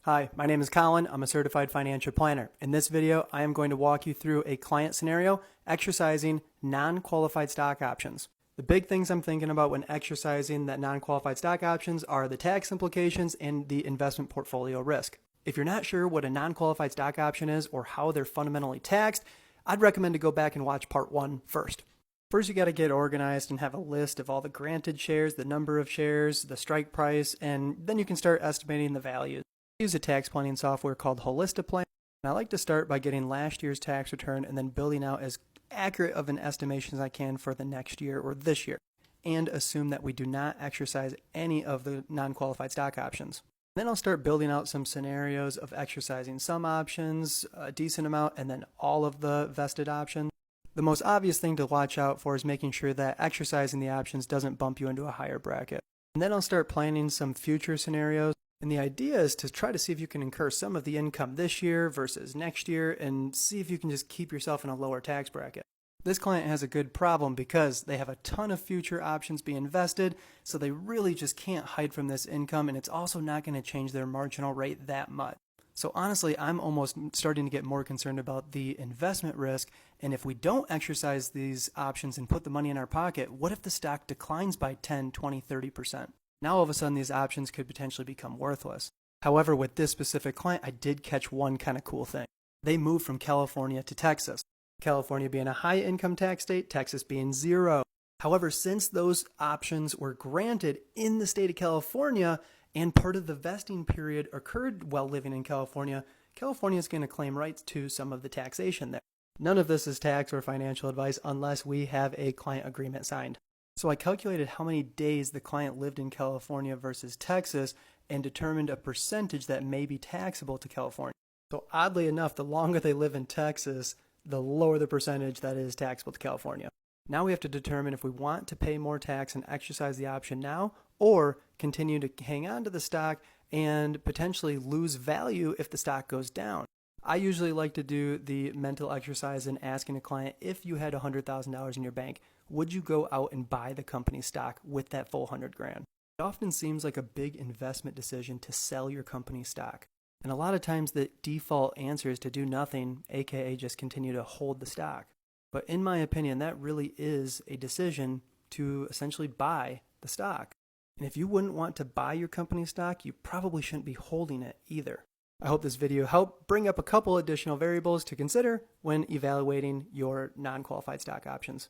Hi, my name is Colin. I'm a certified financial planner. In this video, I am going to walk you through a client scenario exercising non-qualified stock options. The big things I'm thinking about when exercising that non-qualified stock options are the tax implications and the investment portfolio risk. If you're not sure what a non-qualified stock option is or how they're fundamentally taxed, I'd recommend to go back and watch part 1 first. First, you got to get organized and have a list of all the granted shares, the number of shares, the strike price, and then you can start estimating the value. I use a tax planning software called Holistiplan, and I like to start by getting last year's tax return and then building out as accurate of an estimation as I can for the next year or this year, and assume that we do not exercise any of the non-qualified stock options. Then I'll start building out some scenarios of exercising some options, a decent amount, and then all of the vested options. The most obvious thing to watch out for is making sure that exercising the options doesn't bump you into a higher bracket. And then I'll start planning some future scenarios. And the idea is to try to see if you can incur some of the income this year versus next year and see if you can just keep yourself in a lower tax bracket. This client has a good problem because they have a ton of future options being vested, so they really just can't hide from this income, and it's also not going to change their marginal rate that much. So honestly, I'm almost starting to get more concerned about the investment risk, and if we don't exercise these options and put the money in our pocket, what if the stock declines by 10, 20, 30%? Now all of a sudden these options could potentially become worthless. However, with this specific client, I did catch one kind of cool thing. They moved from California to Texas. California being a high income tax state, Texas being zero. However, since those options were granted in the state of California and part of the vesting period occurred while living in California, California is going to claim rights to some of the taxation there. None of this is tax or financial advice unless we have a client agreement signed. So I calculated how many days the client lived in California versus Texas and determined a percentage that may be taxable to California. So oddly enough, the longer they live in Texas, the lower the percentage that is taxable to California. Now we have to determine if we want to pay more tax and exercise the option now, or continue to hang on to the stock and potentially lose value if the stock goes down. I usually like to do the mental exercise in asking a client, if you had $100,000 in your bank, would you go out and buy the company stock with that full 100 grand? It often seems like a big investment decision to sell your company stock. And a lot of times the default answer is to do nothing, aka just continue to hold the stock. But in my opinion, that really is a decision to essentially buy the stock. And if you wouldn't want to buy your company stock, you probably shouldn't be holding it either. I hope this video helped bring up a couple additional variables to consider when evaluating your non-qualified stock options.